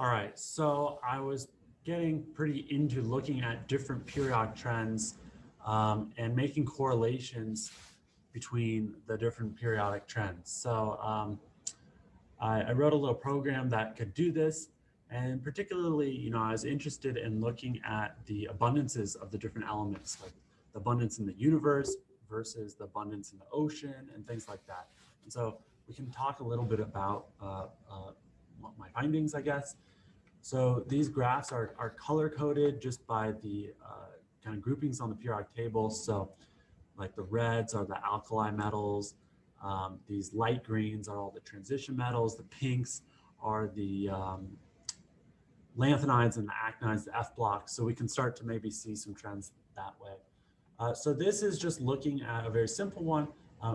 All right, so I was getting pretty into looking at different periodic trends and making correlations between the different periodic trends. So I wrote a little program that could do this. And particularly, I was interested in looking at the abundances of the different elements, like the abundance in the universe versus the abundance in the ocean and things like that. And so we can talk a little bit about my findings, I guess. So these graphs are color coded just by the kind of groupings on the periodic table. So like the reds are the alkali metals. These light greens are all the transition metals. The pinks are the lanthanides and the actinides, the F blocks. So we can start to maybe see some trends that way. So this is just looking at a very simple one.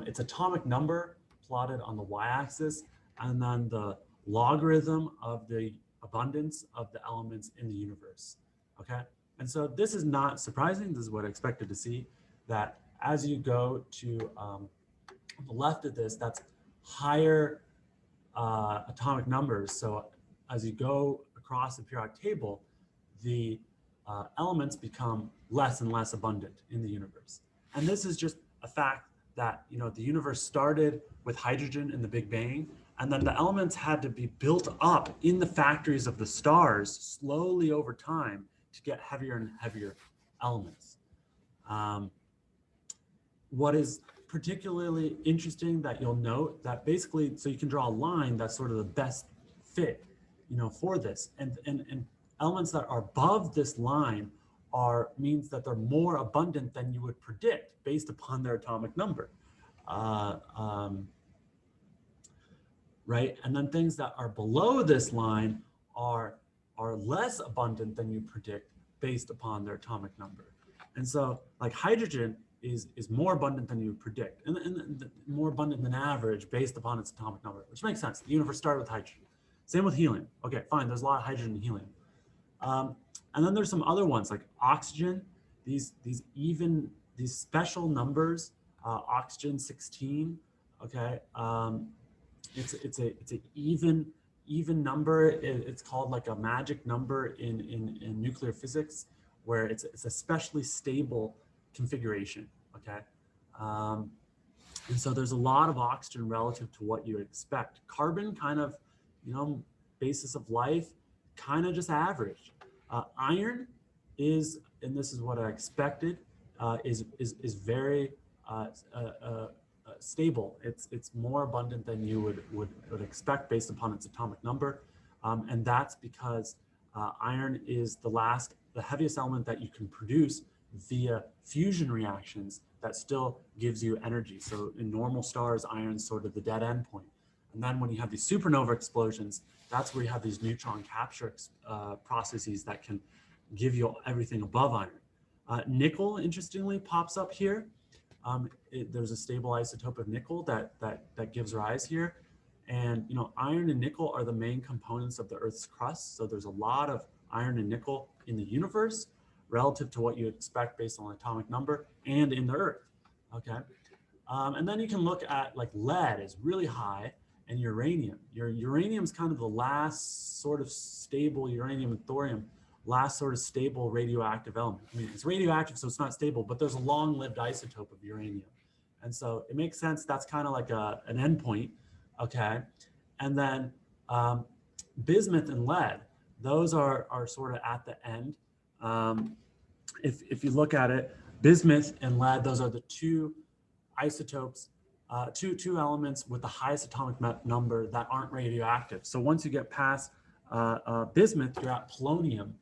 It's atomic number plotted on the y-axis, and then the logarithm of the abundance of the elements in the universe. Okay, and so this is not surprising. This is what I expected to see, that as you go to the left of this, that's higher atomic numbers. So as you go across the periodic table, the elements become less and less abundant in the universe. And this is just a fact that the universe started with hydrogen in the Big Bang, and then the elements had to be built up in the factories of the stars slowly over time to get heavier and heavier elements. What is particularly interesting that you'll note that basically, so you can draw a line that's sort of the best fit, for this, and elements that are above this line means that they're more abundant than you would predict based upon their atomic number, right? And then things that are below this line are less abundant than you predict based upon their atomic number. And so, like hydrogen is more abundant than you would predict, and more abundant than average based upon its atomic number, which makes sense. The universe started with hydrogen. Same with helium. Okay, fine. There's a lot of hydrogen in helium. And then there's some other ones like oxygen. These special numbers, oxygen 16. Okay, it's a even number. It's called like a magic number in nuclear physics, where it's especially stable configuration. Okay, and so there's a lot of oxygen relative to what you expect. Carbon, kind of, basis of life, kind of just average. Iron is, and this is what I expected, is very stable. It's more abundant than you would expect based upon its atomic number, and that's because iron is the heaviest element that you can produce via fusion reactions that still gives you energy. So in normal stars, iron's sort of the dead end point. And then when you have these supernova explosions, that's where you have these neutron capture processes that can give you everything above iron. Nickel, interestingly, pops up here. There's a stable isotope of nickel that gives rise here. And iron and nickel are the main components of the Earth's crust. So there's a lot of iron and nickel in the universe relative to what you expect based on atomic number and in the Earth. Okay, and then you can look at like lead is really high, and uranium. Uranium is kind of the last sort of stable, uranium and thorium, last sort of stable radioactive element. I mean, it's radioactive, so it's not stable, but there's a long-lived isotope of uranium. And so it makes sense. That's kind of like an endpoint, okay? And then bismuth and lead, those are sort of at the end. If you look at it, bismuth and lead, those are the two isotopes, two elements with the highest atomic number that aren't radioactive. So once you get past bismuth, you're at polonium,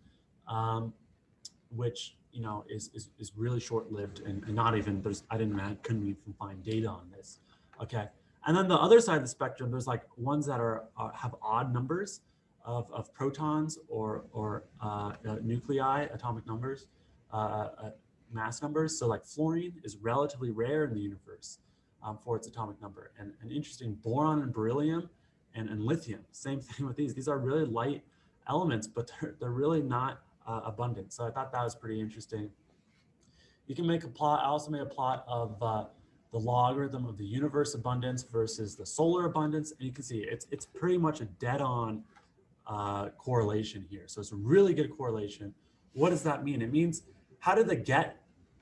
which is really short-lived and not even couldn't even find data on this. Okay, and then the other side of the spectrum, there's like ones that have odd numbers of protons or nuclei, atomic numbers, mass numbers. So like fluorine is relatively rare in the universe for its atomic number. And interesting, boron and beryllium and lithium, same thing with these. These are really light elements, but they're really not abundant. So I thought that was pretty interesting. You can make a plot. I also made a plot of the logarithm of the universe abundance versus the solar abundance. And you can see it's pretty much a dead-on correlation here. So it's a really good correlation. What does that mean? It means, how did they get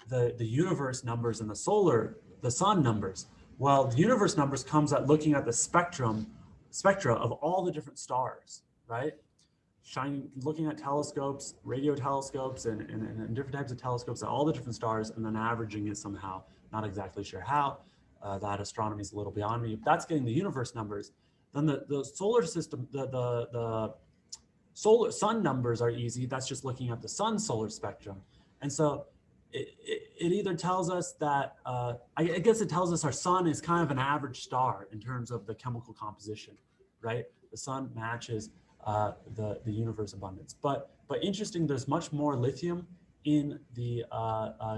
the universe numbers and the sun numbers? Well, the universe numbers comes at looking at the spectra of all the different stars, right? Looking at telescopes, radio telescopes, and different types of telescopes at all the different stars, and then averaging it somehow. Not exactly sure how. That astronomy is a little beyond me. If that's getting the universe numbers, then the solar system, the sun numbers are easy. That's just looking at the sun's solar spectrum. And so it either tells us that, I guess it tells us our sun is kind of an average star in terms of the chemical composition, right? The sun matches the universe abundance. But interesting, there's much more lithium in the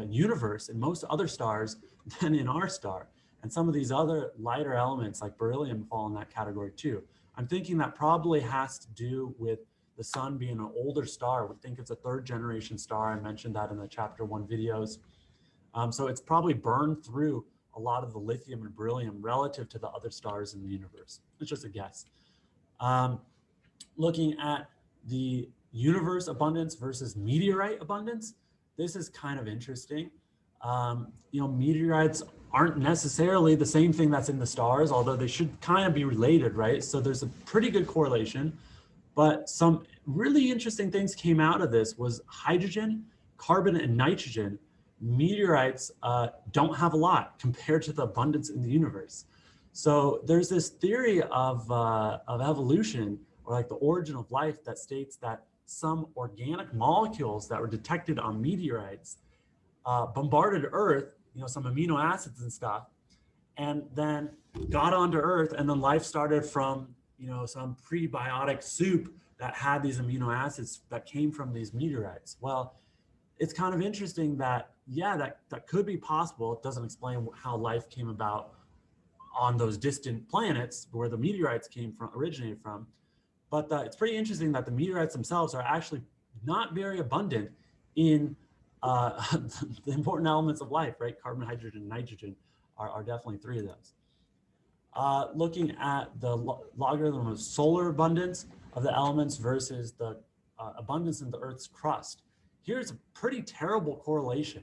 universe in most other stars than in our star. And some of these other lighter elements like beryllium fall in that category too. I'm thinking that probably has to do with the sun being an older star. We think it's a third generation star. I mentioned that in the chapter 1 videos. So it's probably burned through a lot of the lithium and beryllium relative to the other stars in the universe. It's just a guess. Looking at the universe abundance versus meteorite abundance, this is kind of interesting. Meteorites aren't necessarily the same thing that's in the stars, although they should kind of be related, right? So there's a pretty good correlation. But some really interesting things came out of this was hydrogen, carbon, and nitrogen. Meteorites don't have a lot compared to the abundance in the universe. So there's this theory of evolution, or like the origin of life, that states that some organic molecules that were detected on meteorites bombarded Earth, some amino acids and stuff, and then got onto Earth, and then life started from some prebiotic soup that had these amino acids that came from these meteorites. Well, it's kind of interesting that, yeah, that could be possible. It doesn't explain how life came about on those distant planets where the meteorites originated from. But it's pretty interesting that the meteorites themselves are actually not very abundant in the important elements of life, right? Carbon, hydrogen, and nitrogen are definitely three of those. Looking at the logarithm of solar abundance of the elements versus the abundance in the Earth's crust. Here's a pretty terrible correlation.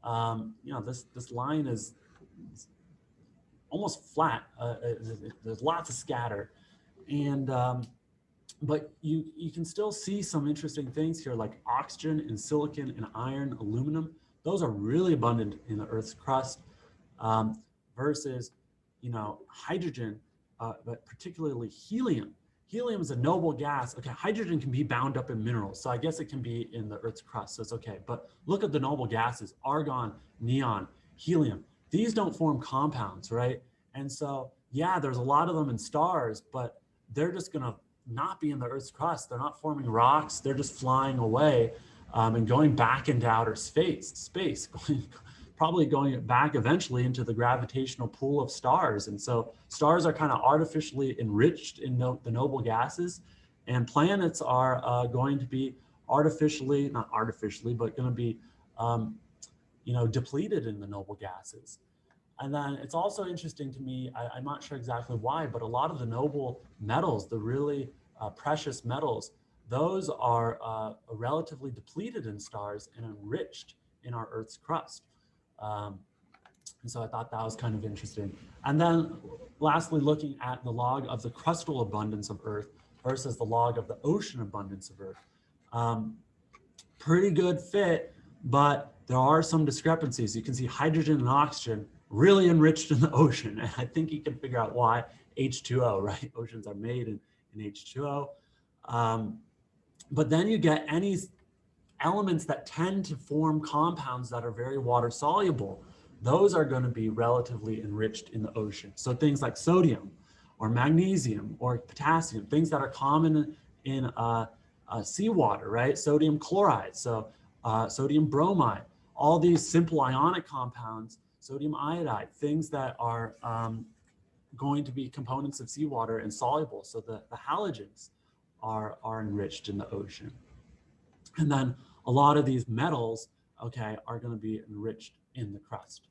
This line is almost flat. There's lots of scatter, and but you can still see some interesting things here, like oxygen and silicon and iron, aluminum. Those are really abundant in the Earth's crust, versus hydrogen, but particularly helium. Helium is a noble gas. Okay, hydrogen can be bound up in minerals, so I guess it can be in the Earth's crust, so it's okay. But look at the noble gases: argon, neon, helium. These don't form compounds, right? And so, yeah, there's a lot of them in stars, but they're just gonna not be in the Earth's crust. They're not forming rocks. They're just flying away and going back into outer space, probably going back eventually into the gravitational pull of stars. And so stars are kind of artificially enriched in the noble gases, and planets are going to be not artificially, but going to be, depleted in the noble gases. And then it's also interesting to me, I'm not sure exactly why, but a lot of the noble metals, the really precious metals, those are relatively depleted in stars and enriched in our Earth's crust. And so I thought that was kind of interesting. And then lastly, looking at the log of the crustal abundance of Earth versus the log of the ocean abundance of Earth. Pretty good fit, but there are some discrepancies. You can see hydrogen and oxygen really enriched in the ocean. And I think you can figure out why. H2O, right? Oceans are made in H2O. But then you get any elements that tend to form compounds that are very water soluble. Those are going to be relatively enriched in the ocean. So things like sodium or magnesium or potassium, things that are common in seawater, right? Sodium chloride, so sodium bromide, all these simple ionic compounds, sodium iodide, things that are going to be components of seawater and soluble. So the halogens are enriched in the ocean. And then a lot of these metals, okay, are going to be enriched in the crust.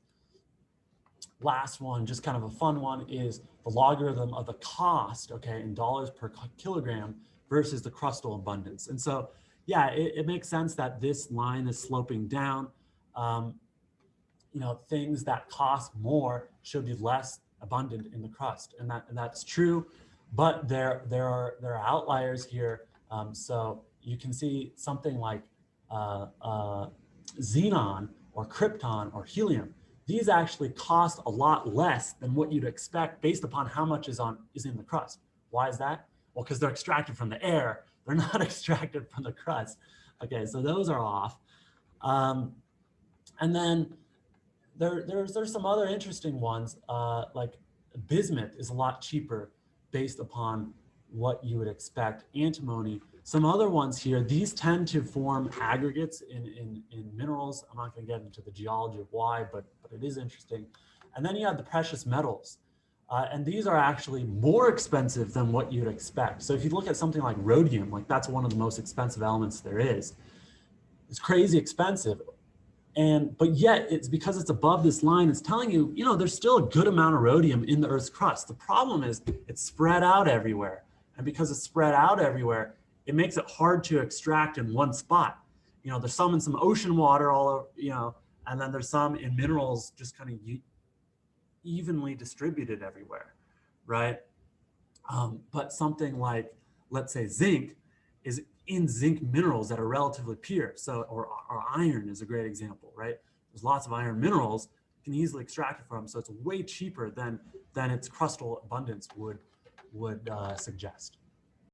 Last one, just kind of a fun one, is the logarithm of the cost, okay, in dollars per kilogram versus the crustal abundance. And so, yeah, it makes sense that this line is sloping down. Things that cost more should be less abundant in the crust, and that's true. But there are outliers here. So you can see something like xenon or krypton or helium. These actually cost a lot less than what you'd expect based upon how much is in the crust. Why is that? Well, because they're extracted from the air. They're not extracted from the crust. Okay, so those are off. And then there's some other interesting ones, like bismuth is a lot cheaper based upon what you would expect. Antimony, some other ones here, these tend to form aggregates in minerals. I'm not going to get into the geology of why, but it is interesting. And then you have the precious metals. And these are actually more expensive than what you'd expect. So if you look at something like rhodium, like that's one of the most expensive elements there is. It's crazy expensive. But yet it's because it's above this line, it's telling you, there's still a good amount of rhodium in the Earth's crust. The problem is it's spread out everywhere. And because it's spread out everywhere, it makes it hard to extract in one spot. There's some in some ocean water all over, and then there's some in minerals just kind of evenly distributed everywhere, right? But something like, let's say zinc is in zinc minerals that are relatively pure. So, or iron is a great example, right? There's lots of iron minerals you can easily extract it from, so it's way cheaper than its crustal abundance would suggest.